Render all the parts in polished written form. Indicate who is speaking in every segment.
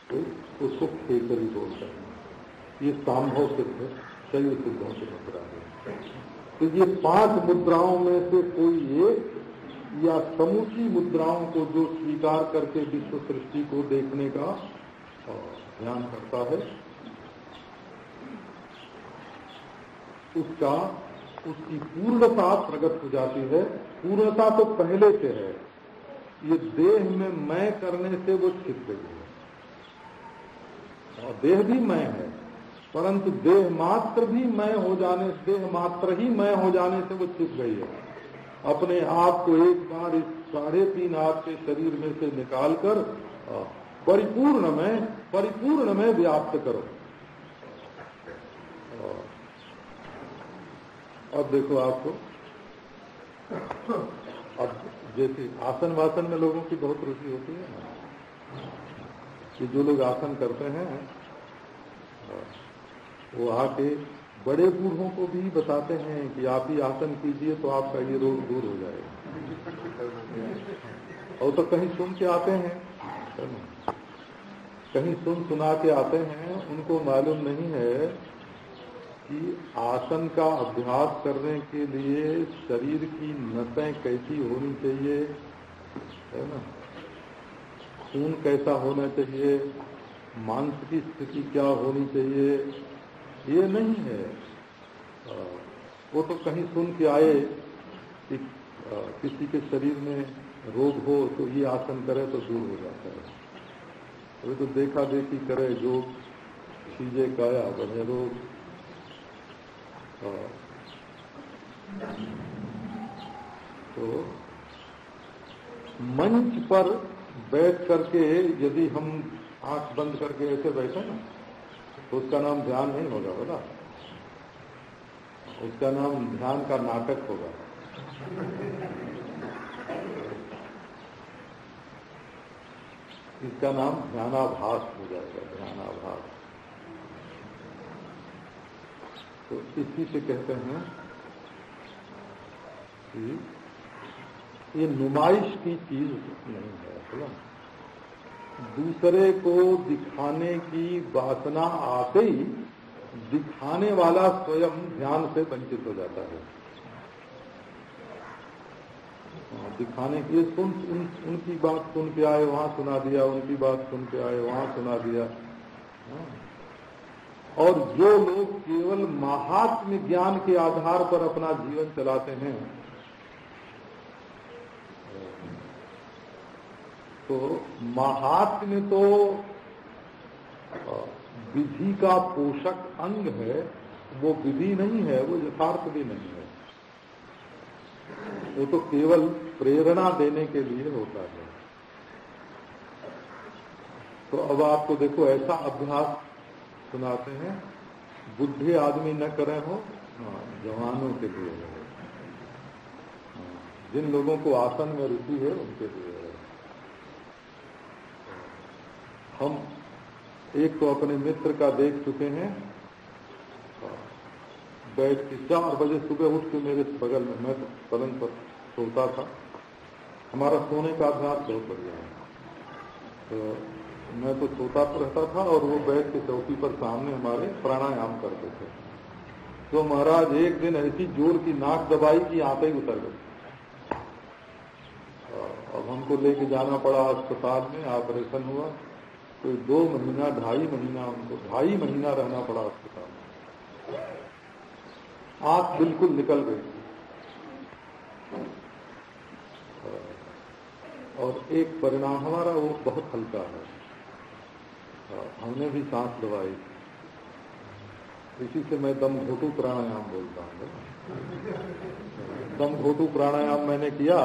Speaker 1: तो उसको खेचरी बोलते हैं। ये सांभव सिद्ध है, शैव सिद्धों की मुद्रा है। तो ये 5 मुद्राओं में से कोई एक या समूची मुद्राओं को जो स्वीकार करके विश्व सृष्टि को देखने का ध्यान करता है, उसकी पूर्णता प्रकट हो जाती है। पूर्णता तो पहले से है, ये देह में मैं करने से वो छिप गई है। और देह भी मैं है, परंतु देह मात्र भी मैं हो जाने, देह मात्र ही मैं हो जाने से वो छिप गई है। अपने आप को एक बार इस 3.5 हाथ के शरीर में से निकालकर परिपूर्ण में व्याप्त करो। अब देखो आपको, अब जैसे आसन वासन में लोगों की बहुत रुचि होती है ना, कि जो लोग आसन करते हैं वो आके बड़े बूढ़ों को भी बताते हैं कि आप ही आसन कीजिए तो आपका ये रोग दूर हो जाएगा। और तो कहीं सुन के आते हैं, कहीं सुना के आते हैं, उनको मालूम नहीं है कि आसन का अभ्यास करने के लिए शरीर की नसें कैसी होनी चाहिए, है ना, खून कैसा होना चाहिए, मांस की स्थिति क्या होनी चाहिए, ये नहीं है। वो तो कहीं सुन के आए कि किसी के शरीर में रोग हो तो ये आसन करे तो दूर हो जाता है। वो तो देखा देखी करे, जो चीजें काया बने रोग। तो मंच पर बैठ करके यदि हम आंख बंद करके ऐसे बैठे ना, तो उसका नाम ध्यान नहीं होगा, बोला, उसका नाम ध्यान का नाटक होगा। इसका नाम ध्यानाभास हो जाएगा, ध्यानाभास। तो इसी से कहते हैं कि ये नुमाइश की चीज नहीं है, बोला। दूसरे को दिखाने की वासना आते ही दिखाने वाला स्वयं ध्यान से वंचित हो जाता है। दिखाने के लिए उनकी बात सुन के आए, वहां सुना दिया, उनकी बात सुन के आए, वहां सुना दिया। और जो लोग केवल महात्म्य ज्ञान के आधार पर अपना जीवन चलाते हैं, तो महात्म्य तो विधि का पोषक अंग है, वो विधि नहीं है, वो यथार्थ भी नहीं है। वो तो केवल प्रेरणा देने के लिए होता है। तो अब आपको देखो, ऐसा अभ्यास सुनाते हैं, बुढ़े आदमी न करे हो, जवानों के लिए है। जिन लोगों को आसन में रुचि है उनके लिए है। हम एक तो अपने मित्र का देख चुके हैं, बैठ के 4 बजे सुबह उठ के मेरे बगल में, मैं पलंग पर सोता था। हमारा सोने का अभ्यास बहुत बढ़िया है। तो मैं तो सोता रहता था और वो बैठ के चौकी पर सामने हमारे प्राणायाम करते थे। तो महाराज एक दिन ऐसी जोर की नाक दबाई कि आंखें ही उतर गई। अब हमको लेके जाना पड़ा अस्पताल में, ऑपरेशन हुआ। तो 2 महीना 2.5 महीना हमको 2.5 महीना रहना पड़ा अस्पताल में। आंख बिल्कुल निकल गई थी। और एक परिणाम हमारा वो बहुत हल्का है, हमने भी सांस दबाई। इसी से मैं दम घोटू प्राणायाम बोलता हूँ। दम घोटू प्राणायाम मैंने किया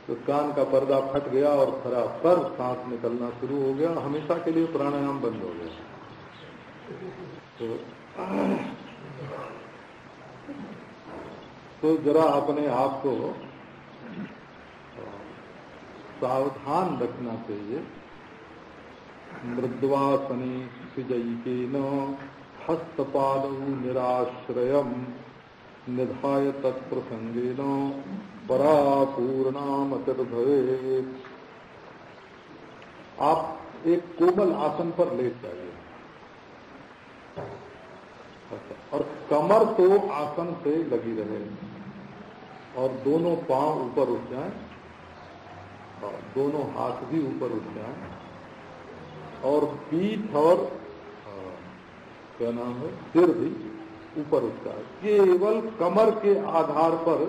Speaker 1: तो कान का पर्दा फट गया और खराब सांस निकलना शुरू हो गया। हमेशा के लिए प्राणायाम बंद हो गया। तो जरा अपने आप को सावधान रखना चाहिए। मृद्वासनी विजयिकेन हस्तपादौ निराश्रयम् निधाय तत्प्रसंगेन परापूर्णामतिर्भवेत्। आप एक कोमल आसन पर लेट जाइए। और कमर तो आसन से लगी रहे और दोनों पांव ऊपर उठ जाएं और दोनों हाथ भी ऊपर उठ जाएं और पीठ और क्या नाम है सिर भी ऊपर उठ जाए। केवल कमर के आधार पर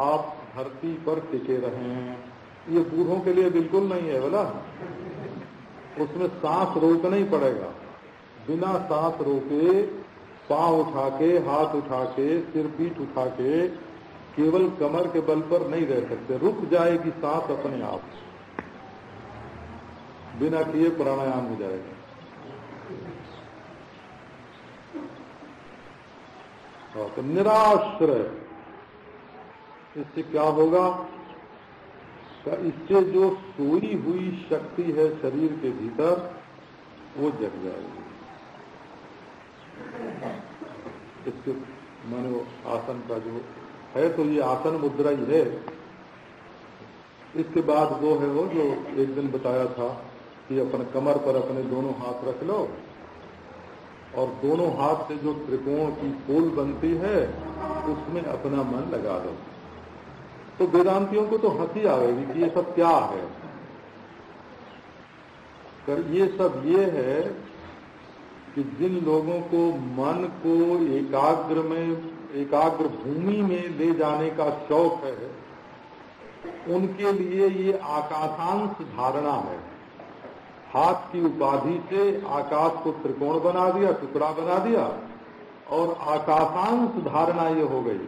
Speaker 1: आप धरती पर टिके रहें। ये बूढ़ों के लिए बिल्कुल नहीं है बोला, उसमें सांस रोकना ही पड़ेगा। बिना सांस रोके पांव उठा के, हाथ उठा के, सिर पीठ उठा के केवल कमर के बल पर नहीं रह सकते। रुक जाएगी सांस अपने आप, बिना किए प्राणायाम हो जाएगा। तो निराश्रय, इससे क्या होगा? इससे जो सोई हुई शक्ति है शरीर के भीतर वो जग जाएगी। इसके मानो आसन का जो है तो ये आसन मुद्रा ही है। इसके बाद वो है वो जो एक दिन बताया था कि अपने कमर पर अपने दोनों हाथ रख लो और दोनों हाथ से जो त्रिकोण की पोल बनती है उसमें अपना मन लगा दो। तो वेदांतियों को तो हंसी आएगी कि ये सब क्या है। कर ये सब ये है कि जिन लोगों को मन को एकाग्र भूमि में ले जाने का शौक है उनके लिए ये आकाशांश धारणा है। हाथ की उपाधि से आकाश को त्रिकोण बना दिया, टुकड़ा बना दिया और आकाशांश धारणा ये हो गई।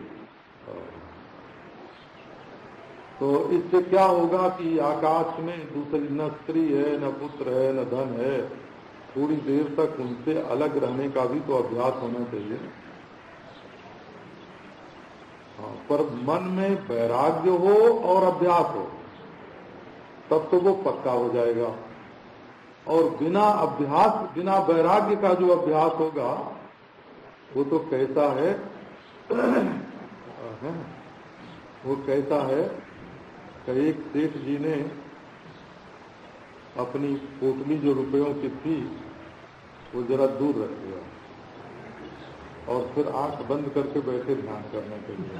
Speaker 1: तो इससे क्या होगा कि आकाश में दूसरी न स्त्री है, न पुत्र है, न धन है। थोड़ी देर तक उनसे अलग रहने का भी तो अभ्यास होना चाहिए। पर मन में वैराग्य हो और अभ्यास हो तब तो वो पक्का हो जाएगा। और बिना अभ्यास, बिना वैराग्य का जो अभ्यास होगा वो तो कैसा है वो कैसा है कि एक सेठ जी ने अपनी पोटली जो रुपयों की थी वो जरा दूर रख दिया और फिर आंख बंद करके बैठे ध्यान करने के लिए।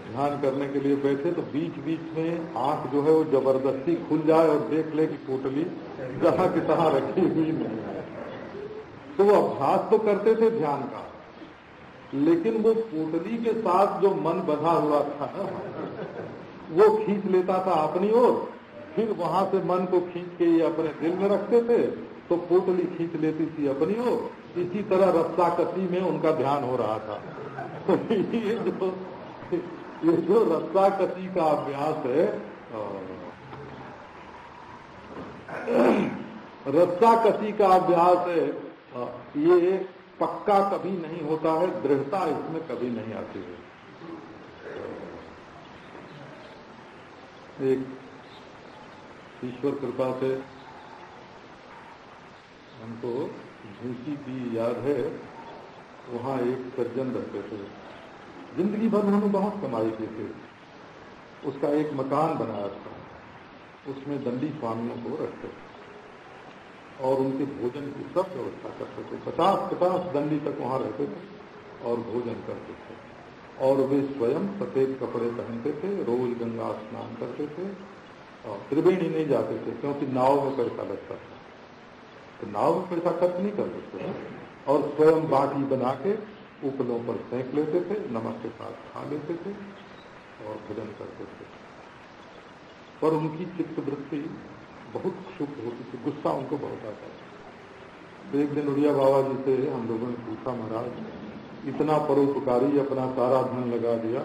Speaker 1: ध्यान करने के लिए बैठे तो बीच बीच में आंख जो है वो जबरदस्ती खुल जाए और देख ले कि पोटली जहां की तहां रखी हुई नहीं है। तो वो अभ्यास तो करते थे ध्यान का, लेकिन वो पोटली के साथ जो मन बंधा हुआ था ना वो खींच लेता था अपनी ओर, फिर वहां से मन को खींच के ये अपने दिल में रखते थे तो पोटली खींच लेती थी अपनी ओर। इसी तरह रस्साकसी में उनका ध्यान हो रहा था। ये जो रस्साकसी का अभ्यास है, रस्साकसी का अभ्यास है, ये पक्का कभी नहीं होता है, दृढ़ता इसमें कभी नहीं आती है। एक ईश्वर कृपा से हमको झूसी की याद है, वहाँ एक सज्जन रहते थे। जिंदगी भर उन्होंने बहुत कमाई की थी। उसका एक मकान बनाया था, उसमें दंडी स्वामियों को रखते थे और उनके भोजन की सब व्यवस्था करते थे। 50 दंडी तक वहाँ रहते थे और भोजन करते थे। और वे स्वयं सफेद कपड़े पहनते थे, रोज गंगा स्नान करते थे और त्रिवेणी नहीं जाते थे क्योंकि नाव में पैसा लगता था, तो नाव में पैसा खर्च नहीं कर सकते थे। और स्वयं बाटी बना के उपलों पर सेंक लेते थे, नमक के साथ खा लेते थे और भोजन करते थे। पर उनकी चित्त वृत्ति बहुत शुभ होती थी, गुस्सा उनको बहुत आता था। तो एक दिन उड़िया बाबा जी से हम लोगों ने पूछा, महाराज इतना परोपकारी, अपना सारा धन लगा दिया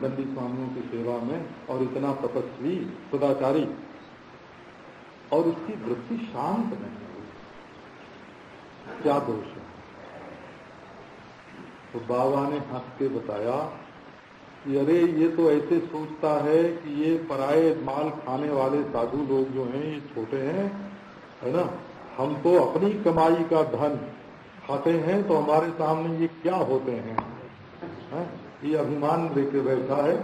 Speaker 1: दंडी स्वामियों की सेवा में और इतना तपस्वी सदाचारी और उसकी वृत्ति शांत नहीं हुई, क्या दोष है? तो बाबा ने हंस के बताया कि अरे ये तो ऐसे सोचता है कि ये पराये माल खाने वाले साधु लोग जो हैं ये छोटे हैं, है ना, हम तो अपनी कमाई का धन खाते हैं तो हमारे सामने ये क्या होते हैं, है? ये अभिमान लेके बैठा है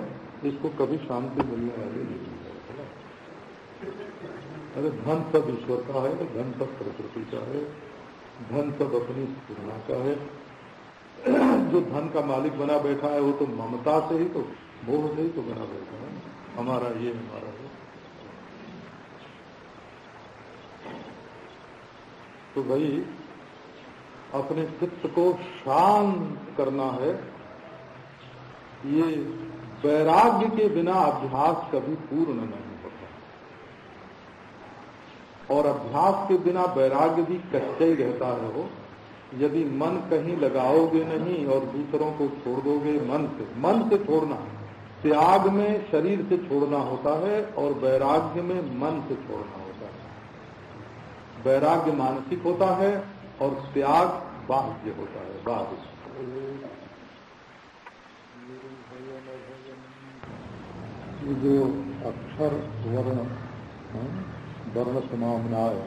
Speaker 1: इसको कभी शांति मिलने वाली नहीं है। अरे धन सब ईश्वर का है, धन सब प्रकृति का है, धन सब अपनी स्फुरना का है। जो धन का मालिक बना बैठा है वो तो ममता से ही तो, मोह से ही तो बना बैठा है, हमारा ये हमारा है। तो भाई अपने चित्त को शांत करना है। ये वैराग्य के बिना अभ्यास कभी पूर्ण नहीं होता, और अभ्यास के बिना वैराग्य भी कच्चा ही रहता है। वो यदि मन कहीं लगाओगे नहीं और दूसरों को छोड़ दोगे मन से छोड़ना, त्याग में शरीर से छोड़ना होता है और वैराग्य में मन से छोड़ना होता है। वैराग्य मानसिक होता है और त्याग बाह्य होता है, बाह्य। जो अक्षर वर्ण समामनाय,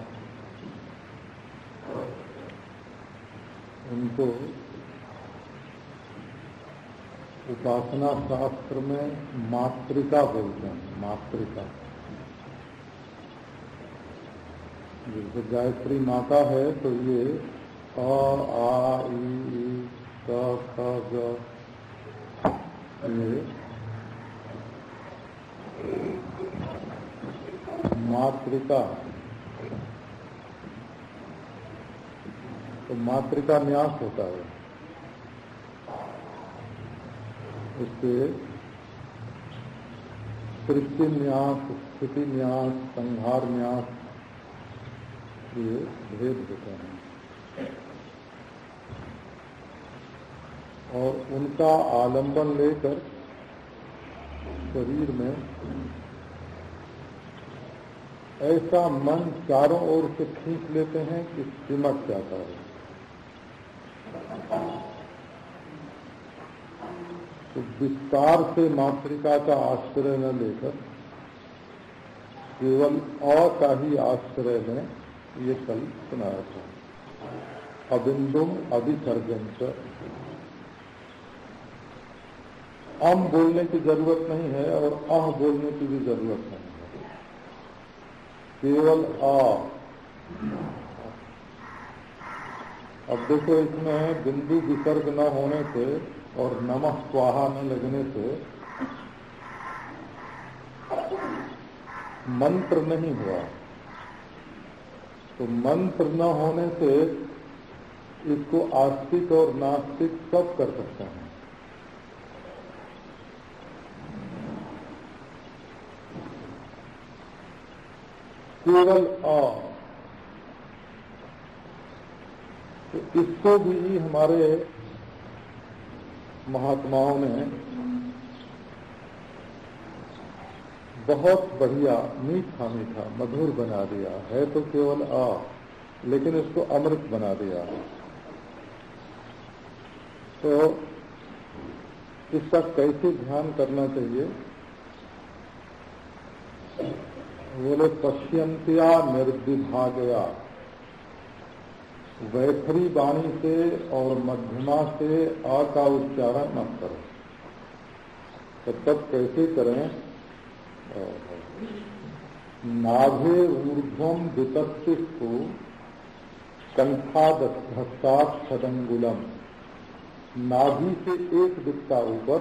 Speaker 1: उनको उपासना शास्त्र में मातृका बोलते हैं। मातृका जैसे गायत्री माता है तो ये अ आ ई क ख ग, ये मातृका। तो मातृका न्यास होता है, उसके सृष्टि न्यास, स्थिति न्यास, संहार न्यास, ये भेद होते हैं। और उनका आलंबन लेकर शरीर में ऐसा मन चारों ओर से खींच लेते हैं कि सिमट जाता है। तो विस्तार से मातृका का आश्रय न लेकर केवल अ का ही आश्रय में ये कल सुनाया था। अबिंदुम अभिसर्जन से अम बोलने की जरूरत नहीं है और अह बोलने की भी जरूरत नहीं है, केवल आ। अब देखो, इसमें बिंदु विसर्ग न होने से और नमः स्वाहा न लगने से मंत्र नहीं हुआ। तो मंत्र न होने से इसको आस्तिक और नास्तिक सब कर सकते हैं। केवल आ, तो इसको भी हमारे महात्माओं ने बहुत बढ़िया मीठा मीठा मधुर बना दिया है। तो केवल आ, लेकिन इसको अमृत बना दिया। तो इसका कैसे ध्यान करना चाहिए? बोले पश्यंत्या निर्विभागया, वैखरी वाणी से और मध्यमा से आ का उच्चारण न करो। तो तब कैसे करें? नाभे ऊर्ध्वम वितस्तिष्ठु कंठादस्तात् षडंगुलम, नाभि से एक दिक्ता ऊपर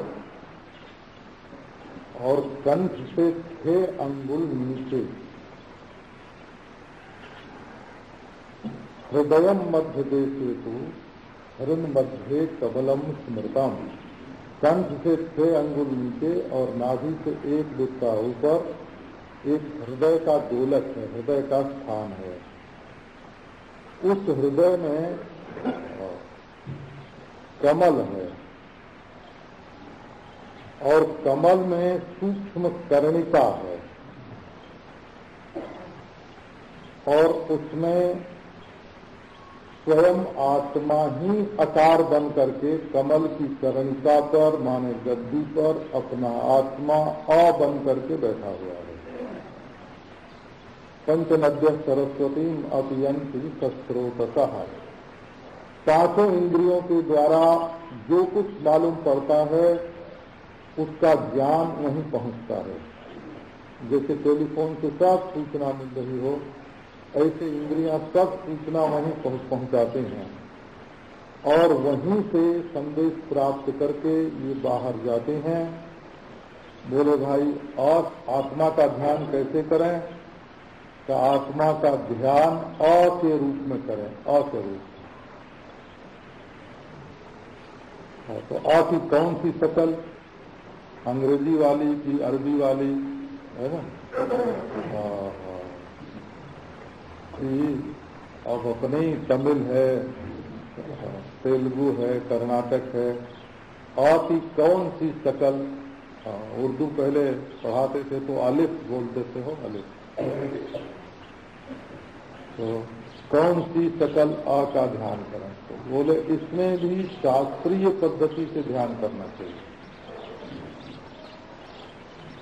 Speaker 1: और कंठ से 6 अंगुल नीचे। हृदय मध्य देशे तो हृदय मध्य कबलम स्मृतम, कंठ से 6 अंगुल नीचे और नाभि से एक दिक्ता ऊपर एक हृदय का गोलक है, हृदय का स्थान है। उस हृदय में कमल है और कमल में सूक्ष्म कर्णिका है और उसमें स्वयं आत्मा ही आकार बन करके कमल की कर्णिका पर माने गद्दी पर अपना आत्मा आ बन करके बैठा हुआ है। पंचनद्य सरस्वती अपियंती शस्त्रोतः, 5 इंद्रियों के द्वारा जो कुछ मालूम पड़ता है उसका ज्ञान वहीं पहुंचता है। जैसे टेलीफोन से सब सूचना मिल रही हो, ऐसे इंद्रियां सब सूचना वहीं पहुंचाते हैं और वहीं से संदेश प्राप्त करके ये बाहर जाते हैं। बोले भाई, और आत्मा का ध्यान कैसे करें? तो आत्मा का ध्यान अ के रूप में करें, अ के रूप। तो अ की कौन सी शकल? अंग्रेजी वाली की अरबी वाली, है ना? अब अपने ही तमिल है, तेलुगु है, कर्नाटक है। अ की कौन सी शकल? उर्दू पहले पढ़ाते थे तो अलिफ बोलते थे, हो अलिफ। तो कौन सी शकल अ का ध्यान करें? तो बोले इसमें भी शास्त्रीय पद्धति से ध्यान करना चाहिए।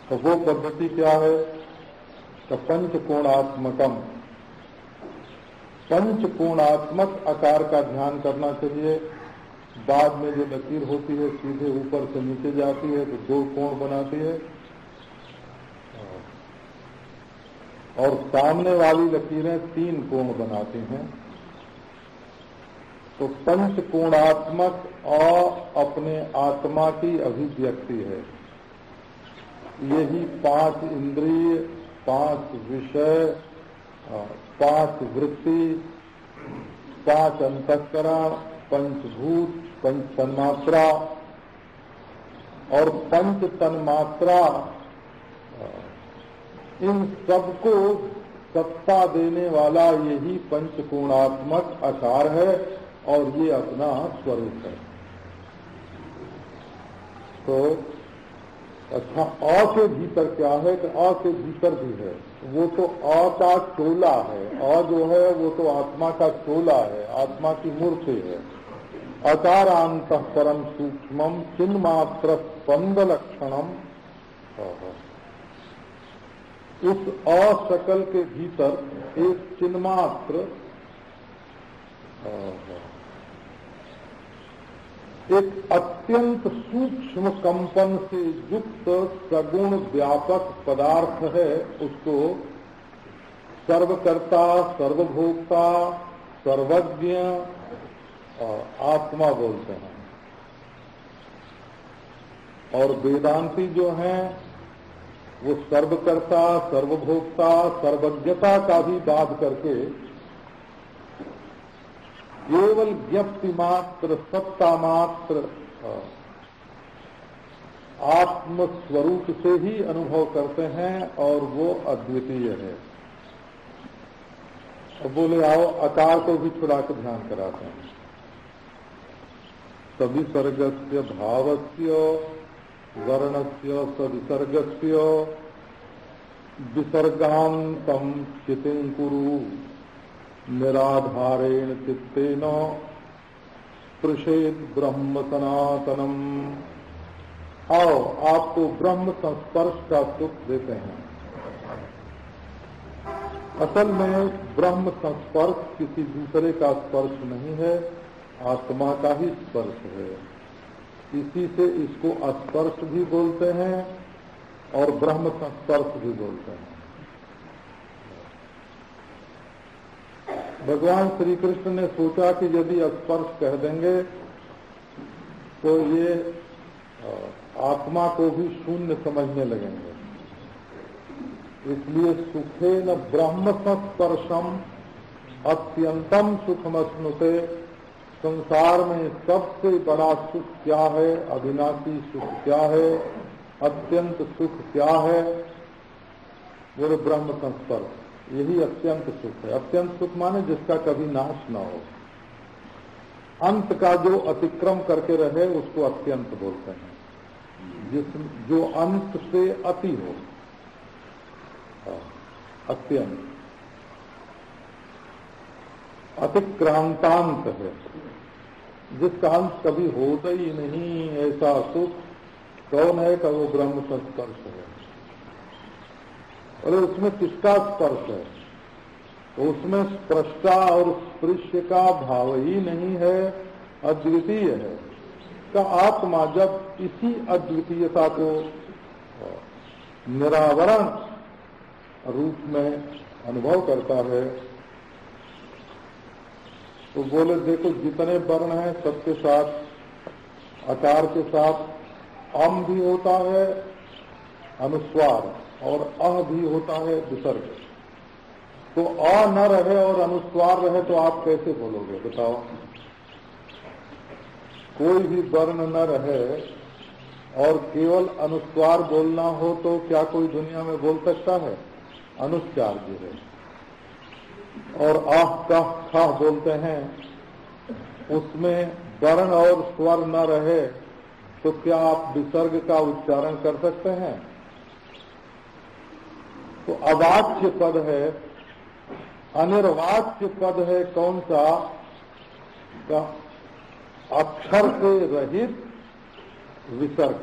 Speaker 1: तो वो पद्धति क्या है? तो पंचकोणात्मकम, पंचकोणात्मक आकार का ध्यान करना चाहिए। बाद में जो लकीर होती है सीधे ऊपर से नीचे जाती है तो 2 कोण बनाती है, और सामने वाली लकीरें 3 कोण बनाती हैं। तो पंचकोणात्मक अपने आत्मा की अभिव्यक्ति है। यही 5 इंद्रिय, 5 विषय, 5 वृत्ति, 5 अंतःकरण, पंचभूत, पंच तन्मात्रा और पंच तन्मात्रा, इन सबको सत्ता देने वाला यही पंचकोणात्मक आकार है और ये अपना स्वरूप है। तो अच्छा, अ के भीतर क्या है? तो अ के भीतर भी है, वो तो अ का टोला है। अ जो है वो तो आत्मा का टोला है, आत्मा की मूर्ति है। अकारांत परम सूक्ष्मम चिन्मात्र स्पंद लक्षणम। उस अशकल के भीतर एक चिन्मात्र, एक अत्यंत सूक्ष्म कंपन से युक्त सगुण व्यापक पदार्थ है। उसको सर्वकर्ता, सर्वभोक्ता, सर्वज्ञ आत्मा बोलते हैं। और वेदांती जो हैं वो सर्वकर्ता, सर्वभोक्ता, सर्वज्ञता का भी बात करके केवल ज्ञप्ति मात्र, सत्ता मात्र आत्म स्वरूप से ही अनुभव करते हैं और वो अद्वितीय है। तो बोले आओ आकार को भी छुड़ा कर ध्यान कराते हैं। सविसर्गस्य भावस्य वर्णस्य सविसर्गस्य विसर्गान्तम चितिं कुरु निराधारेण चित्तेन स्पृशेत ब्रह्म सनातनम। आओ आपको ब्रह्म संस्पर्श का सुख देते हैं। असल में ब्रह्म संस्पर्श किसी दूसरे का स्पर्श नहीं है, आत्मा का ही स्पर्श है। इसी से इसको अस्पर्श भी बोलते हैं और ब्रह्म संस्पर्श भी बोलते हैं। भगवान श्री कृष्ण ने सोचा कि यदि स्पर्श कह देंगे तो ये आत्मा को भी शून्य समझने लगेंगे। इसलिए सुखेन ब्रह्म संस्पर्शम अत्यंतम सुखमश्नुते। संसार में सबसे बड़ा सुख क्या है, अविनाशी सुख क्या है, अत्यंत सुख क्या है? वो ब्रह्म संस्पर्श, यही अत्यंत सुख है। अत्यंत सुख माने जिसका कभी नाश न हो, अंत का जो अतिक्रम करके रहे उसको अत्यंत बोलते हैं। जो अंत से अति हो, अत्यंत। अतिक्रांतांत है, जिसका अंत कभी होता ही नहीं, ऐसा सुख कौन है? का वो ब्रह्म संस्पर्श है। और उसमें किसका स्पर्श है? तो उसमें स्पृष्टा और स्पृश्य का भाव ही नहीं है, अद्वितीय है। का आत्मा जब इसी अद्वितीयता को निरावरण रूप में अनुभव करता है तो बोले देखो जितने वर्ण हैं सबके साथ आकार के साथ अम भी होता है अनुस्वार और अह भी होता है विसर्ग। तो अ न रहे और अनुस्वार रहे तो आप कैसे बोलोगे बताओ? कोई भी वर्ण न रहे और केवल अनुस्वार बोलना हो तो क्या कोई दुनिया में बोल सकता है? अनुस्वार भी है। और आह का खा बोलते हैं उसमें वर्ण और स्वर न रहे तो क्या आप विसर्ग का उच्चारण कर सकते हैं? तो अवाच्य पद है, अनिर्वाच्य पद है कौन सा? का अक्षर से रहित विसर्ग,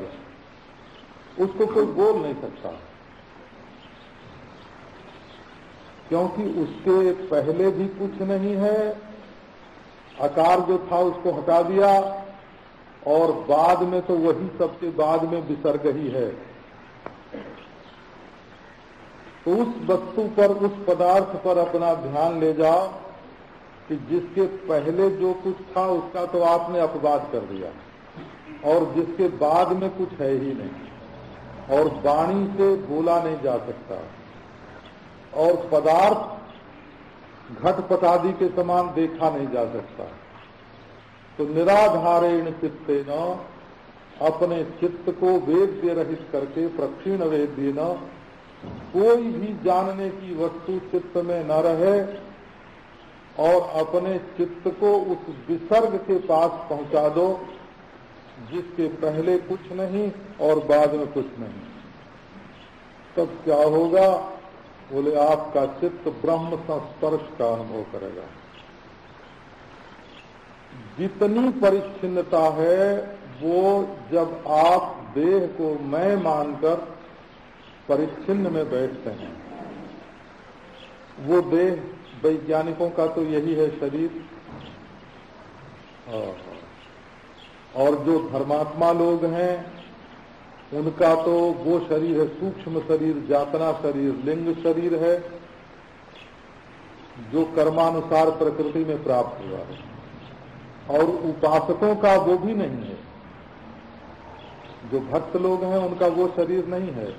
Speaker 1: उसको कोई बोल नहीं सकता क्योंकि उसके पहले भी कुछ नहीं है। आकार जो था उसको हटा दिया और बाद में तो वही सबसे बाद में विसर्ग ही है। तो उस वस्तु पर, उस पदार्थ पर अपना ध्यान ले जाओ कि जिसके पहले जो कुछ था उसका तो आपने अपवाद कर दिया और जिसके बाद में कुछ है ही नहीं और वाणी से बोला नहीं जा सकता और पदार्थ घटपटादि के समान देखा नहीं जा सकता। तो निराधारेण चित्तेन, अपने चित्त को वेद्य रहित करके, प्रक्षीण वेद्य न, कोई भी जानने की वस्तु चित्त में न रहे और अपने चित्त को उस विसर्ग के पास पहुंचा दो जिसके पहले कुछ नहीं और बाद में कुछ नहीं। तब क्या होगा? बोले आपका चित्त ब्रह्म संस्पर्श का अनुभव करेगा। जितनी परिच्छिन्नता है वो जब आप देह को मैं मानकर परिच्छिन्न में बैठते हैं, वो देह वैज्ञानिकों का तो यही है शरीर, और जो धर्मात्मा लोग हैं उनका तो वो शरीर है सूक्ष्म शरीर, जातना शरीर, लिंग शरीर है जो कर्मानुसार प्रकृति में प्राप्त हुआ है। और उपासकों का वो भी नहीं है, जो भक्त लोग हैं उनका वो शरीर नहीं है,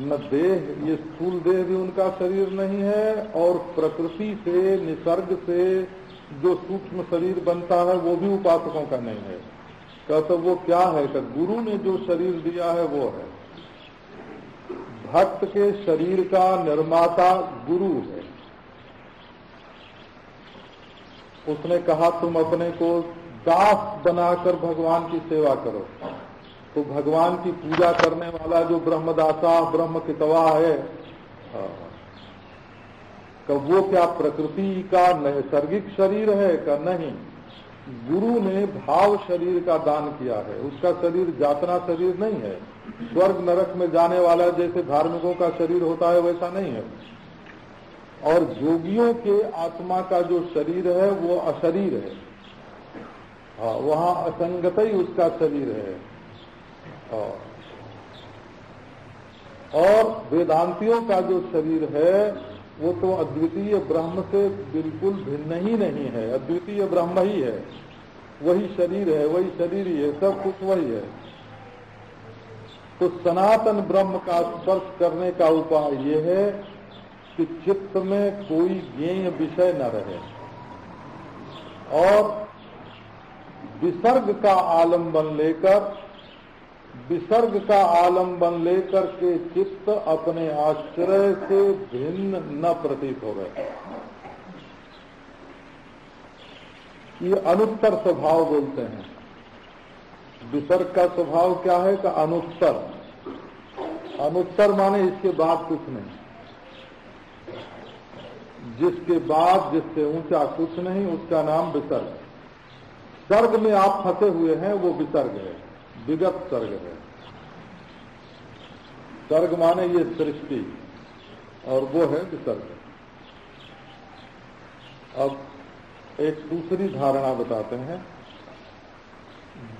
Speaker 1: न देह, ये स्थूल देह भी उनका शरीर नहीं है और प्रकृति से, निसर्ग से जो सूक्ष्म शरीर बनता है वो भी उपासकों का नहीं है। कहते वो क्या है? कि गुरु ने जो शरीर दिया है वो है। भक्त के शरीर का निर्माता गुरु है। उसने कहा तुम अपने को दास बनाकर भगवान की सेवा करो, तो भगवान की पूजा करने वाला जो ब्रह्मदासा, ब्रह्म कितवा है, का वो क्या प्रकृति का नैसर्गिक शरीर है? का नहीं, गुरु ने भाव शरीर का दान किया है। उसका शरीर जातना शरीर नहीं है, स्वर्ग नरक में जाने वाला जैसे धार्मिकों का शरीर होता है वैसा नहीं है। और योगियों के आत्मा का जो शरीर है वो अशरीर है। हाँ, वहाँ असंगत ही उसका शरीर है। और वेदांतियों का जो शरीर है वो तो अद्वितीय ब्रह्म से बिल्कुल भिन्न ही नहीं है, अद्वितीय ब्रह्म ही है, वही शरीर है, वही शरीर ही है, सब कुछ वही है। तो सनातन ब्रह्म का स्पर्श करने का उपाय ये है कि चित्त में कोई ज्ञेय विषय न रहे और विसर्ग का आलम्बन लेकर के चित्त अपने आश्रय से भिन्न न प्रतीत हो गए। ये अनुत्तर स्वभाव बोलते हैं। विसर्ग का स्वभाव क्या है? कि अनुत्तर। अनुत्तर माने इसके बाद कुछ नहीं, जिसके बाद, जिससे ऊंचा कुछ नहीं, उसका नाम विसर्ग। सर्ग में आप फंसे हुए हैं वो विसर्ग है, विगत सर्ग है। सर्ग माने ये सृष्टि और वो है विसर्ग। अब एक दूसरी धारणा बताते हैं।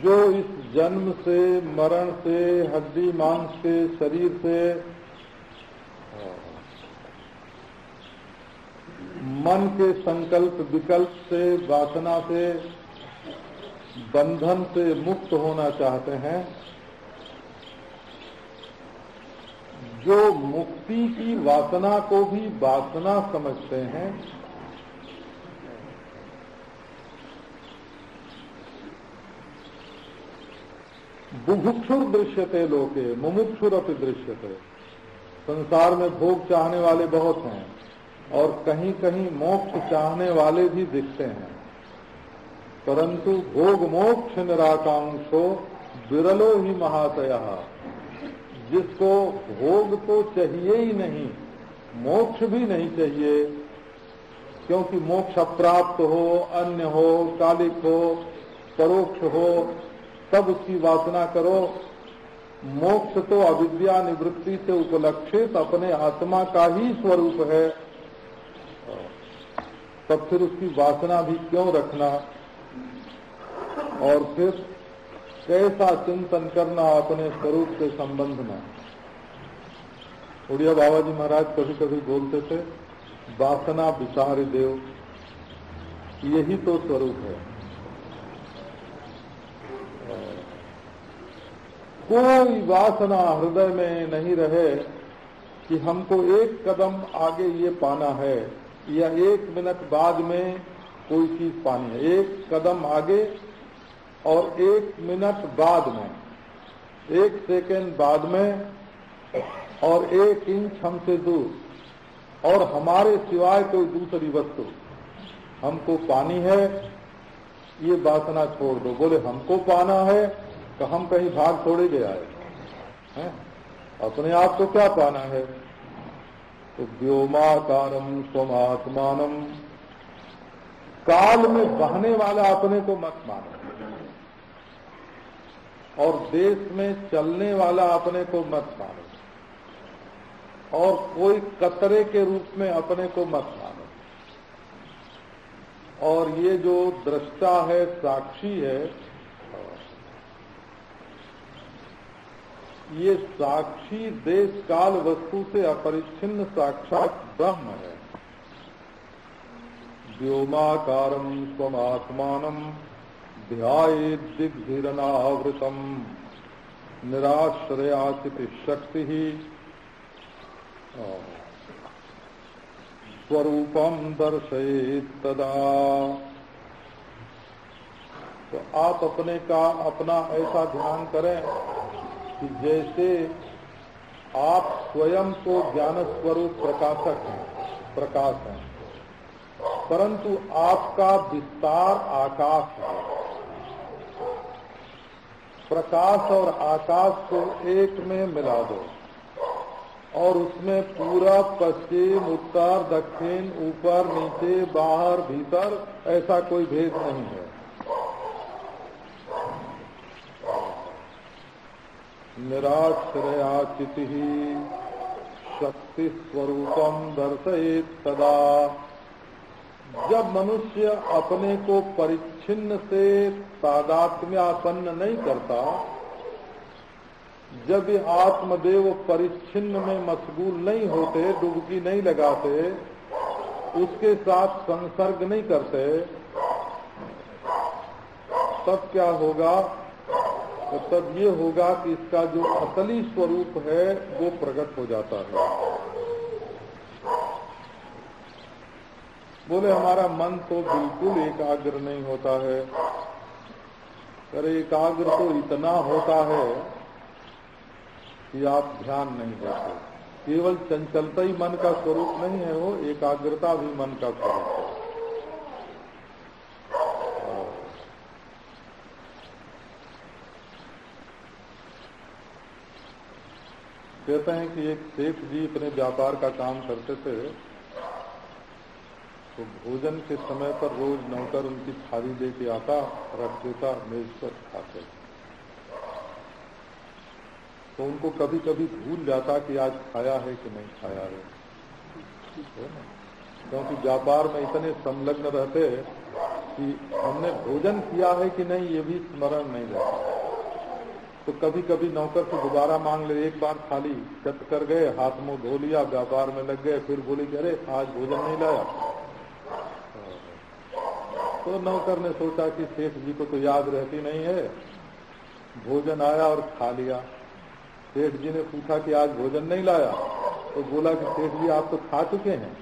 Speaker 1: जो इस जन्म से, मरण से, हड्डी मांस के शरीर से, मन के संकल्प विकल्प से, वासना से, बंधन से मुक्त होना चाहते हैं, जो मुक्ति की वासना को भी वासना समझते हैं, बुभुक्षुर दृश्यते लोके मुमुक्षुरपि दृश्यते। संसार में भोग चाहने वाले बहुत हैं और कहीं कहीं मोक्ष चाहने वाले भी दिखते हैं, परंतु भोग मोक्ष निराकांक्षो विरलो ही महाशयः। जिसको भोग तो चाहिए ही नहीं, मोक्ष भी नहीं चाहिए, क्योंकि मोक्ष अप्राप्त हो, अन्य हो, कालिक हो, परोक्ष हो, तब उसकी वासना करो। मोक्ष तो अविद्या निवृत्ति से उपलक्षित अपने आत्मा का ही स्वरूप है, तब फिर उसकी वासना भी क्यों रखना। और फिर कैसा चिंतन करना अपने स्वरूप के संबंध में। उड़िया बाबा जी महाराज कभी कभी बोलते थे, वासना विचार देव, यही तो स्वरूप है। कोई वासना हृदय में नहीं रहे कि हमको एक कदम आगे ये पाना है या एक मिनट बाद में कोई चीज पानी है। एक कदम आगे और एक मिनट बाद में, एक सेकेंड बाद में और एक इंच हमसे दूर, और हमारे सिवाय कोई दूसरी वस्तु हमको पानी है, ये वासना छोड़ दो। बोले हमको पाना है तो हम कहीं भाग थोड़े ले आए हैं, अपने आप को क्या पाना है। तो व्योमाकारम स्वमात्मानम, काल में बहने वाला अपने को मत मानो, और देश में चलने वाला अपने को मत मानो, और कोई कतरे के रूप में अपने को मत मानो। और ये जो दृष्टा है, साक्षी है, ये साक्षी देश काल वस्तु से अपरिच्छिन्न साक्षात ब्रह्म है। व्योमाकारम स्वमात्मानम ध्यायेत् दिग्भिरनावृतम निराश्रयाचिति शक्ति ही स्वरूपम दर्शयेत् तदा। तो आप अपना ऐसा ध्यान करें कि जैसे आप स्वयं तो ज्ञान स्वरूप प्रकाशक हैं, प्रकाश हैं, परंतु आपका विस्तार आकाश है। प्रकाश और आकाश को एक में मिला दो और उसमें पूरब, पश्चिम, उत्तर, दक्षिण, ऊपर, नीचे, बाहर, भीतर, ऐसा कोई भेद नहीं है। निराश्रयाचिति शक्ति स्वरूपम दर्शयेत् तदा। जब मनुष्य अपने को परिच्छिन्न से तादात्म्यापन्न नहीं करता, जब ये आत्मदेव परिच्छिन्न में मशगूल नहीं होते, डुबकी नहीं लगाते, उसके साथ संसर्ग नहीं करते, तब क्या होगा? तो तब ये होगा कि इसका जो असली स्वरूप है वो प्रकट हो जाता है। बोले हमारा मन तो बिल्कुल एकाग्र नहीं होता है। अरे एकाग्र तो इतना होता है कि आप ध्यान नहीं देते। केवल चंचलता ही मन का स्वरूप नहीं है, वो एकाग्रता भी मन का स्वरूप है। कहते हैं कि एक सेठ जी अपने व्यापार का काम करते थे, तो भोजन के समय पर रोज नौकर उनकी थाली लेके आता, रख देता, मेज पर खाते। तो उनको कभी कभी भूल जाता कि आज खाया है कि नहीं खाया है, क्योंकि व्यापार में इतने संलग्न रहते कि हमने भोजन किया है कि नहीं ये भी स्मरण नहीं रहता। तो कभी कभी नौकर से दोबारा मांग ले, एक बार खाली चट कर गए, हाथ मुंह धो लिया, व्यापार में लग गए, फिर बोले कि अरे आज भोजन नहीं लाया। तो नौकर ने सोचा कि सेठ जी को तो याद रहती नहीं है, भोजन आया और खा लिया। सेठ जी ने पूछा कि आज भोजन नहीं लाया, तो बोला कि सेठ जी आप तो खा चुके हैं,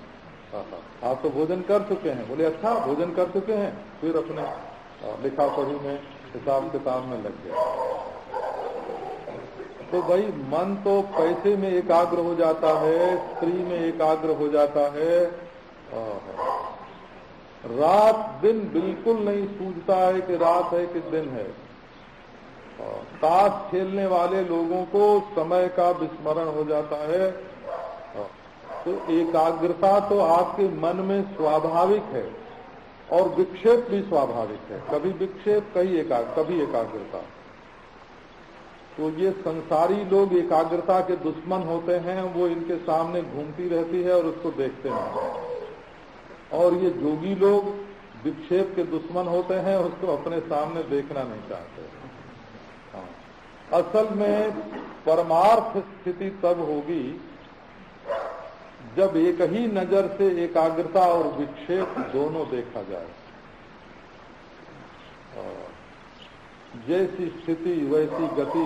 Speaker 1: आप तो भोजन कर चुके हैं। बोले अच्छा भोजन कर चुके हैं, फिर अपने लिखा पढ़ी में हिसाब किताब में लग गया। तो भाई मन तो पैसे में एकाग्र हो जाता है, स्त्री में एकाग्र हो जाता है, रात दिन बिल्कुल नहीं सूझता है कि रात है कि दिन है। ताश खेलने वाले लोगों को समय का विस्मरण हो जाता है। तो एकाग्रता तो आपके मन में स्वाभाविक है और विक्षेप भी स्वाभाविक है, कभी विक्षेप कभी एकाग्रता। तो ये संसारी लोग एकाग्रता के दुश्मन होते हैं, वो इनके सामने घूमती रहती है और उसको देखते हैं। और ये जोगी लोग विक्षेप के दुश्मन होते हैं, उसको अपने सामने देखना नहीं चाहते। असल में परमार्थ स्थिति तब होगी जब एक ही नजर से एकाग्रता और विक्षेप दोनों देखा जाए। जैसी स्थिति वैसी गति,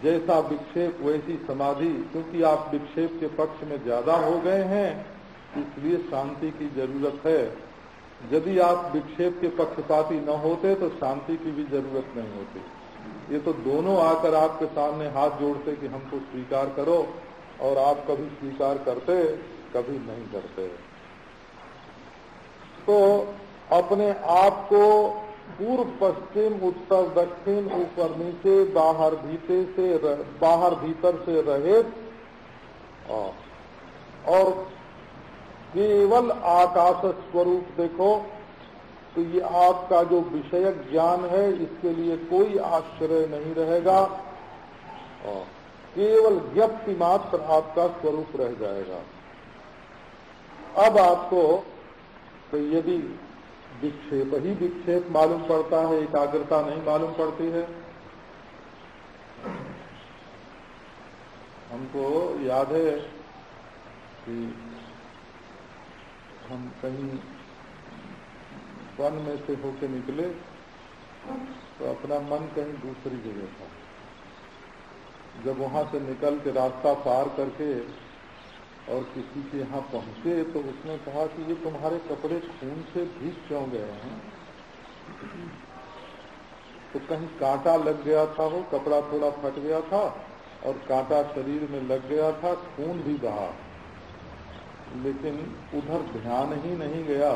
Speaker 1: जैसा विक्षेप वैसी समाधि। क्योंकि आप विक्षेप के पक्ष में ज्यादा हो गए हैं, इसलिए शांति की जरूरत है। यदि आप विक्षेप के पक्षपाती न होते तो शांति की भी जरूरत नहीं होती। ये तो दोनों आकर आपके सामने हाथ जोड़ते कि हमको स्वीकार करो, और आप कभी स्वीकार करते कभी नहीं करते। तो अपने आप को पूर्व पश्चिम उत्तर दक्षिण ऊपर नीचे बाहर भीतर से रहित और केवल आकाश स्वरूप देखो, तो ये आपका जो विषयक ज्ञान है इसके लिए कोई आश्रय नहीं रहेगा, केवल व्यक्ति मात्र आपका स्वरूप रह जाएगा। अब आपको तो यदि विक्षेप ही विक्षेप मालूम पड़ता है, एकाग्रता नहीं मालूम पड़ती है। हमको याद है कि हम कहीं वन में से होके निकले तो अपना मन कहीं दूसरी जगह था। जब वहां से निकल के रास्ता पार करके और किसी के यहाँ पहुंचे तो उसने कहा कि ये तुम्हारे कपड़े खून से भीग क्यों गए हैं? तो कहीं कांटा लग गया था, वो कपड़ा थोड़ा फट गया था और कांटा शरीर में लग गया था, खून भी बहा, लेकिन उधर ध्यान ही नहीं गया।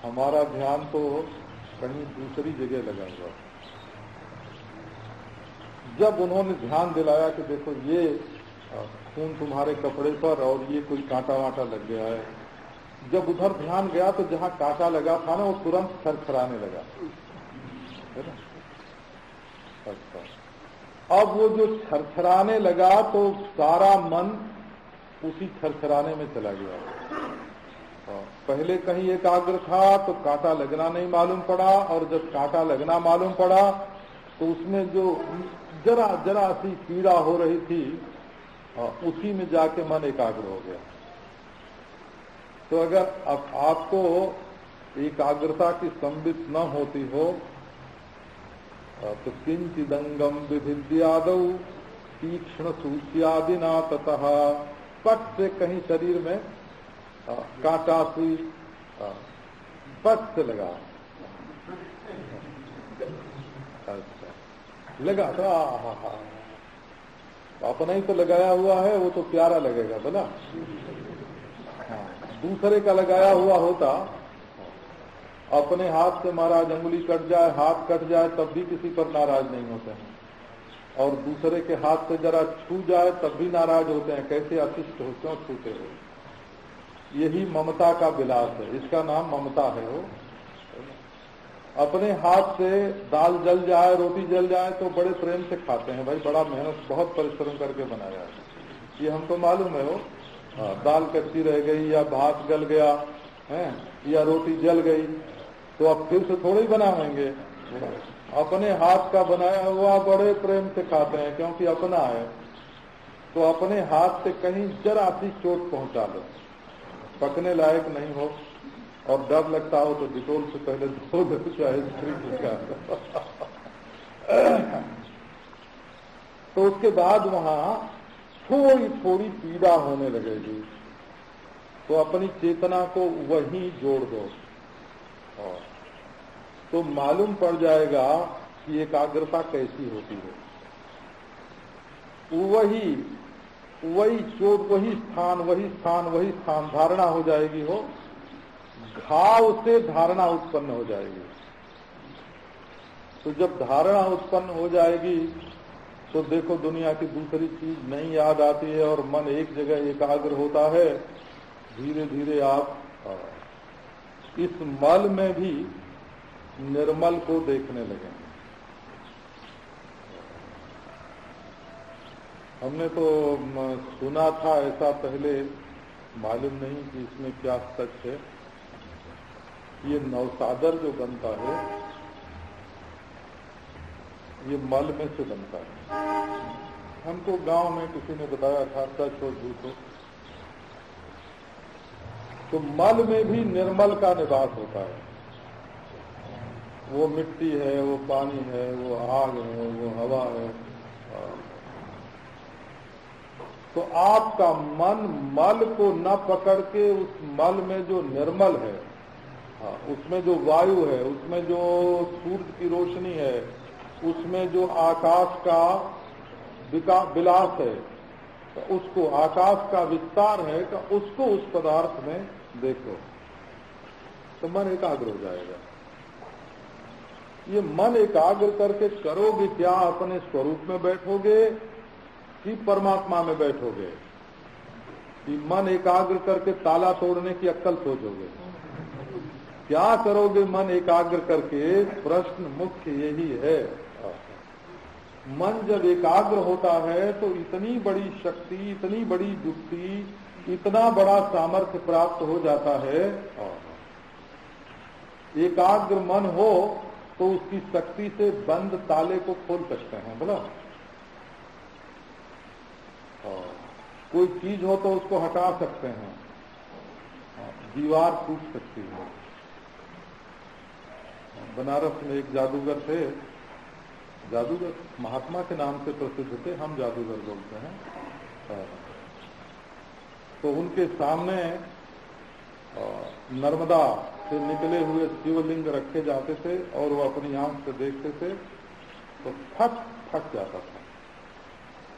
Speaker 1: हमारा ध्यान तो कहीं दूसरी जगह लगा हुआ। जब उन्होंने ध्यान दिलाया कि देखो ये खून तुम्हारे कपड़े पर और ये कोई कांटा वाटा लग गया है, जब उधर ध्यान गया तो जहाँ कांटा लगा था ना वो तुरंत थरथराने लगा, है ना? अच्छा, अब वो जो थरथराने लगा तो सारा मन उसी थरथराने में चला गया। पहले कहीं एकाग्र था तो कांटा लगना नहीं मालूम पड़ा, और जब कांटा लगना मालूम पड़ा तो उसमें जो जरा जरा सी पीड़ा हो रही थी उसी में जाके मन एकाग्र हो गया। तो अगर अब आपको एकाग्रता की संबित न होती हो तो किंचिदंगम विभिद्यादौ तीक्ष्ण सूच्यादिना ततः, पट से कहीं शरीर में कांटा सुई पट से लगा, अच्छा लगा तो अपना ही तो लगाया हुआ है, वो तो प्यारा लगेगा बोला। हाँ, दूसरे का लगाया हुआ होता, अपने हाथ से महाराज अंगुली कट जाए, हाथ कट जाए, तब भी किसी पर नाराज नहीं होते हैं, और दूसरे के हाथ से जरा छू जाए तब भी नाराज होते हैं, कैसे अशिष्ट हो, क्यों छूते हो। यही ममता का विलास है, इसका नाम ममता है। वो अपने हाथ से दाल जल जाए, रोटी जल जाए तो बड़े प्रेम से खाते हैं, भाई बड़ा मेहनत बहुत परिश्रम करके बनाया है, ये हमको मालूम है। वो दाल कच्ची रह गई या भात गल गया हैं, या रोटी जल गई तो अब फिर से थोड़ी बनाएंगे। अपने हाथ का बनाया हुआ बड़े प्रेम से खाते हैं, क्योंकि अपना है। तो अपने हाथ से कहीं जरा सी चोट पहुंचा लो, पकने लायक नहीं हो और डर लगता हो तो डिटोल से पहले धो दो, चाहे तो उसके बाद वहां थोड़ी थोड़ी पीड़ा होने लगेगी, तो अपनी चेतना को वहीं जोड़ दो तो मालूम पड़ जाएगा कि एकाग्रता कैसी होती है। वही चोट, वही स्थान धारणा हो जाएगी हो, घाव से धारणा उत्पन्न हो जाएगी। तो जब धारणा उत्पन्न हो जाएगी तो देखो दुनिया की दूसरी चीज नहीं याद आती है और मन एक जगह एकाग्र होता है। धीरे धीरे आप इस मल में भी निर्मल को देखने लगेंगे। हमने तो सुना था ऐसा पहले, मालूम नहीं कि इसमें क्या सच है। ये नवसादर जो बनता है ये मल में से बनता है। हमको गांव में किसी ने बताया था, सच हो झूठ हो। तो मल में भी निर्मल का निवास होता है। वो मिट्टी है, वो पानी है, वो आग है, वो हवा है। तो आपका मन मल को न पकड़ के उस मल में जो निर्मल है, उसमें जो वायु है, उसमें जो सूर्य की रोशनी है, उसमें जो आकाश का विलास है, तो उसको आकाश का विस्तार है, तो उसको उस पदार्थ में देखो तो मन एकाग्र हो जाएगा। ये मन एकाग्र करके करोगे क्या? अपने स्वरूप में बैठोगे कि परमात्मा में बैठोगे? कि मन एकाग्र करके ताला तोड़ने की अक्कल सोचोगे? क्या करोगे मन एकाग्र करके? प्रश्न मुख्य यही है। मन जब एकाग्र होता है तो इतनी बड़ी शक्ति, इतनी बड़ी युक्ति, इतना बड़ा सामर्थ्य प्राप्त हो जाता है। एकाग्र मन हो तो उसकी शक्ति से बंद ताले को खोल सकते हैं। बोला, कोई चीज हो तो उसको हटा सकते हैं, दीवार टूट सकती है। बनारस में एक जादूगर थे, जादूगर महात्मा के नाम से प्रसिद्ध थे, हम जादूगर बोलते हैं। तो उनके सामने नर्मदा से निकले हुए शिवलिंग रखे जाते थे और वो अपनी आंख से देखते थे तो फट जाता था।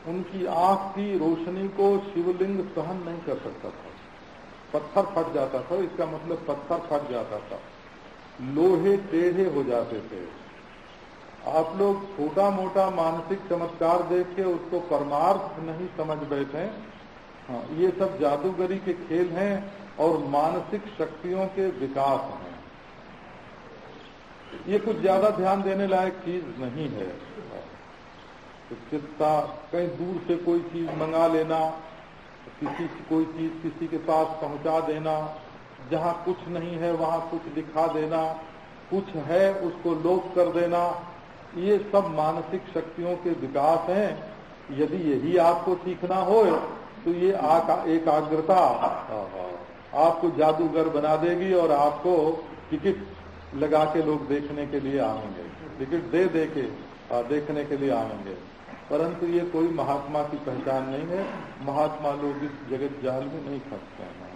Speaker 1: उनकी आंख की रोशनी को शिवलिंग सहन नहीं कर सकता था, पत्थर फट जाता था। इसका मतलब पत्थर फट जाता था, लोहे टेढ़े हो जाते थे। आप लोग छोटा मोटा मानसिक चमत्कार देख के उसको परमार्थ नहीं समझ बैठे। हाँ, ये सब जादूगरी के खेल हैं और मानसिक शक्तियों के विकास हैं। ये कुछ ज्यादा ध्यान देने लायक चीज नहीं है। तो चित्ता कहीं दूर से कोई चीज मंगा लेना, कोई चीज किसी के पास पहुंचा देना, जहाँ कुछ नहीं है वहाँ कुछ दिखा देना, कुछ है उसको लोप कर देना, ये सब मानसिक शक्तियों के विकास हैं। यदि यही आपको सीखना हो तो ये एकाग्रता आपको जादूगर बना देगी और आपको टिकट लगा के लोग देखने के लिए आएंगे, टिकट दे के देखने के लिए आएंगे। परंतु ये कोई महात्मा की पहचान नहीं है। महात्मा लोग इस जगत जाल में नहीं फंसते हैं।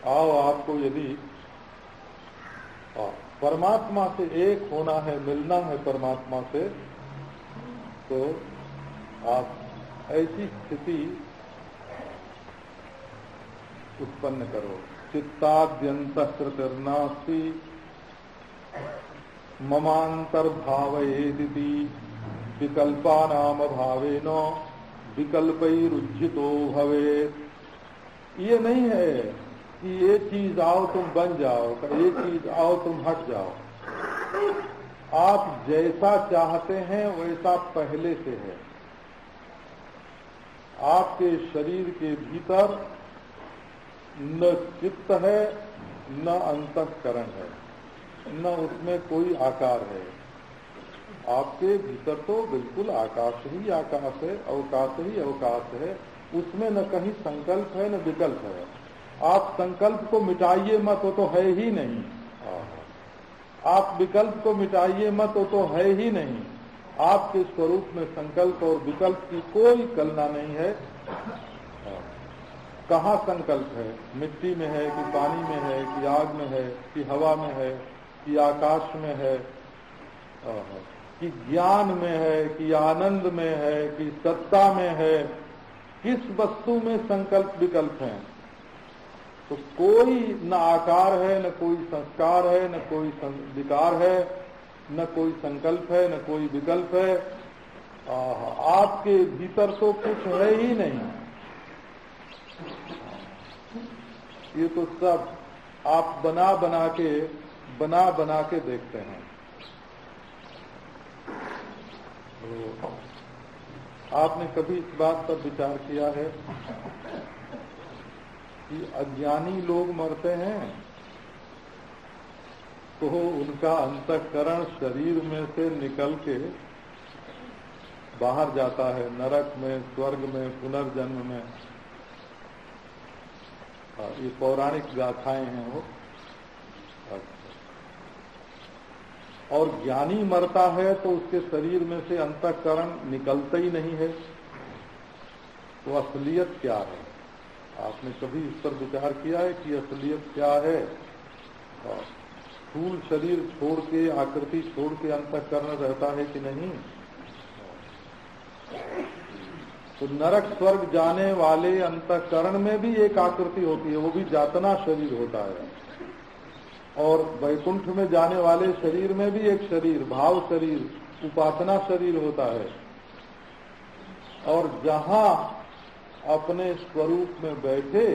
Speaker 1: आओ, आपको यदि परमात्मा से एक होना है, मिलना है परमात्मा से, तो आप ऐसी स्थिति उत्पन्न करो। चित्ताद्यंतःकृतिर्नास्ति ममांतर्भावयेदिति विकल्पानाम भावेन विकल्पैरुज्जितो भवेत्। ये नहीं है कि ये चीज आओ तुम बन जाओ, ये चीज आओ तुम हट जाओ। आप जैसा चाहते हैं वैसा पहले से है। आपके शरीर के भीतर न चित्त है न अंतःकरण है, न उसमें कोई आकार है। आपके भीतर तो बिल्कुल आकाश ही आकाश है, अवकाश ही अवकाश है, उसमें न कहीं संकल्प है न विकल्प है। आप संकल्प को मिटाइए मत, वो तो है ही नहीं। आप विकल्प को मिटाइए मत, वो तो है ही नहीं। आपके स्वरूप में संकल्प और विकल्प की कोई कलना नहीं है। कहाँ संकल्प है? मिट्टी में है कि पानी में है कि आग में है कि हवा में है कि आकाश में है कि ज्ञान में है कि आनंद में है कि सत्ता में है? किस वस्तु में संकल्प विकल्प है? तो कोई न आकार है, न कोई संस्कार है, न कोई विकार है, न कोई संकल्प है, न कोई विकल्प है। आपके भीतर तो कुछ है ही नहीं। ये तो सब आप बना बना के देखते हैं। तो आपने कभी इस बात पर विचार किया है कि अज्ञानी लोग मरते हैं तो उनका अंतःकरण शरीर में से निकल के बाहर जाता है, नरक में, स्वर्ग में, पुनर्जन्म में। ये पौराणिक गाथाएं हैं वो। और ज्ञानी मरता है तो उसके शरीर में से अंतःकरण निकलता ही नहीं है। तो असलियत क्या है? आपने कभी इस पर विचार किया है कि असलियत क्या है? स्थूल शरीर छोड़ के, आकृति छोड़ के अंतःकरण रहता है कि नहीं? तो नरक स्वर्ग जाने वाले अंतःकरण में भी एक आकृति होती है, वो भी जातना शरीर होता है। और वैकुंठ में जाने वाले शरीर में भी एक शरीर, भाव शरीर, उपासना शरीर होता है। और जहां अपने स्वरूप में बैठे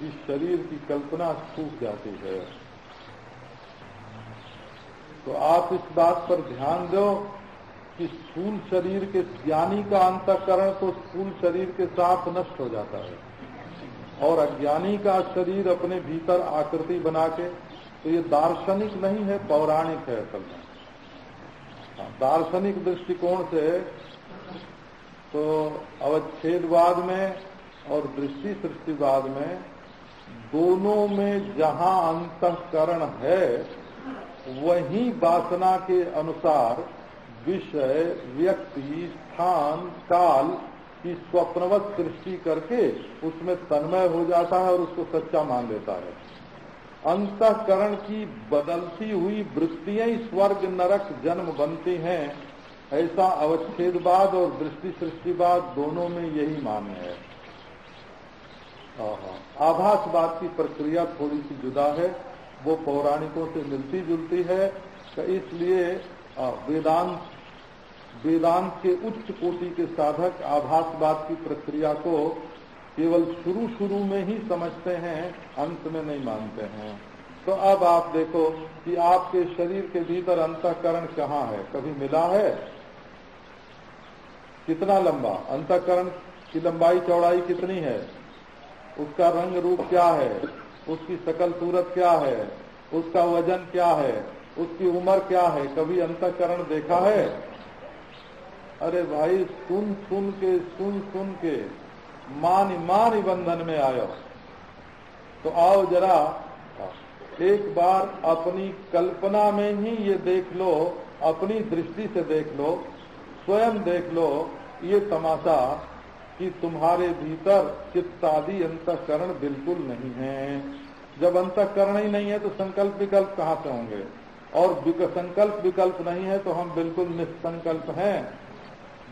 Speaker 1: इस शरीर की कल्पना छूट जाती है। तो आप इस बात पर ध्यान दो कि स्थूल शरीर के ज्ञानी का अंतःकरण तो स्थूल शरीर के साथ नष्ट हो जाता है, और अज्ञानी का शरीर अपने भीतर आकृति बना के, तो ये दार्शनिक नहीं है, पौराणिक है असल में। दार्शनिक दृष्टिकोण से तो अवच्छेदवाद में और दृष्टि सृष्टिवाद में, दोनों में जहां अंतःकरण है वहीं वासना के अनुसार विषय, व्यक्ति, स्थान, काल की स्वप्नवत सृष्टि करके उसमें तन्मय हो जाता है और उसको सच्चा मान लेता है। अंतःकरण की बदलती हुई वृत्तियां स्वर्ग नरक जन्म बनती हैं, ऐसा अवच्छेदवाद और दृष्टि सृष्टिवाद दोनों में यही मान्य है। आभासवाद की प्रक्रिया थोड़ी सी जुदा है, वो पौराणिकों से मिलती जुलती है। तो इसलिए वेदांत के उच्च कोटि के साधक आभासवाद की प्रक्रिया को केवल शुरू में ही समझते हैं, अंत में नहीं मानते हैं। तो अब आप देखो कि आपके शरीर के भीतर अंतःकरण कहाँ है? कभी मिला है? कितना लंबा? अंतःकरण की लंबाई चौड़ाई कितनी है? उसका रंग रूप क्या है? उसकी शकल सूरत क्या है? उसका वजन क्या है? उसकी उम्र क्या है? कभी अंतःकरण देखा है? अरे भाई, सुन सुन के मानी बंधन में आयो। तो आओ जरा एक बार अपनी कल्पना में ही ये देख लो, अपनी दृष्टि से देख लो, स्वयं देख लो ये तमाशा कि तुम्हारे भीतर चित्तादि अंतःकरण बिल्कुल नहीं है। जब अंतःकरण ही नहीं है तो संकल्प विकल्प कहाँ से होंगे? और संकल्प विकल्प नहीं है तो हम बिल्कुल निस्संकल्प हैं।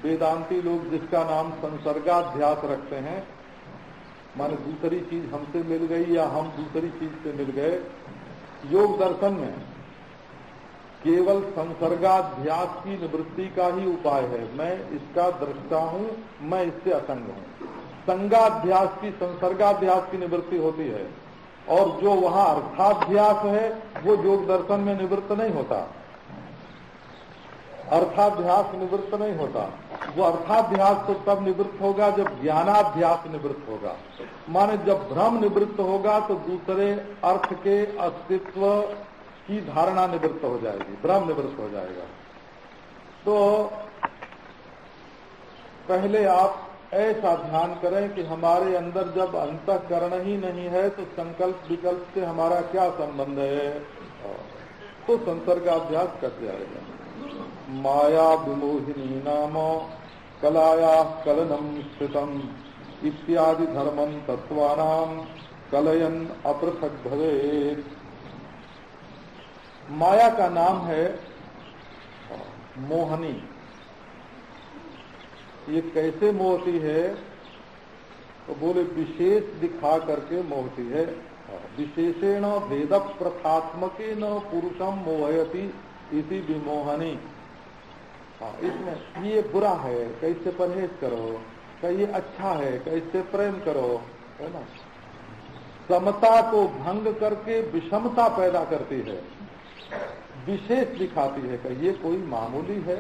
Speaker 1: वेदांती लोग जिसका नाम संसर्गाध्यास रखते हैं, माने दूसरी चीज हमसे मिल गई या हम दूसरी चीज से मिल गए। योग दर्शन में केवल संसर्गाध्यास की निवृत्ति का ही उपाय है। मैं इसका दृष्टा हूँ, मैं इससे असंग हूँ। संगाध्यास की, संसर्गाध्यास की निवृत्ति होती है, और जो वहाँ अर्थाध्यास है वो योग दर्शन में निवृत्त नहीं होता। अर्थाध्यास निवृत्त नहीं होता। वो अर्थाध्यास तो तब निवृत्त होगा जब ज्ञानाध्यास निवृत्त होगा। माने जब भ्रम निवृत्त होगा तो दूसरे अर्थ के अस्तित्व की धारणा निवृत्त हो जाएगी, भ्रम निवृत्त हो जाएगा। तो पहले आप ऐसा ध्यान करें कि हमारे अंदर जब अंतःकरण ही नहीं है तो संकल्प विकल्प से हमारा क्या संबंध है, तो संसर्ग का अभ्यास कट जाएगा। माया विमोहिनी नाम कलाया कलनम स्थितम इत्यादि धर्मम तत्वानाम कलयन अपृथक भवेत्। माया का नाम है मोहनी। ये कैसे मोहती है? तो बोले विशेष दिखा करके मोहती है। विशेषेण भेद प्रथात्मकेन पुरुषम मोहयति इति विमोहनी। इसमें ये बुरा है, कैसे परहेज करो, ये अच्छा है, कैसे प्रेम करो, है ना। समता को भंग करके विषमता पैदा करती है, विशेष दिखाती है कि ये कोई मामूली है।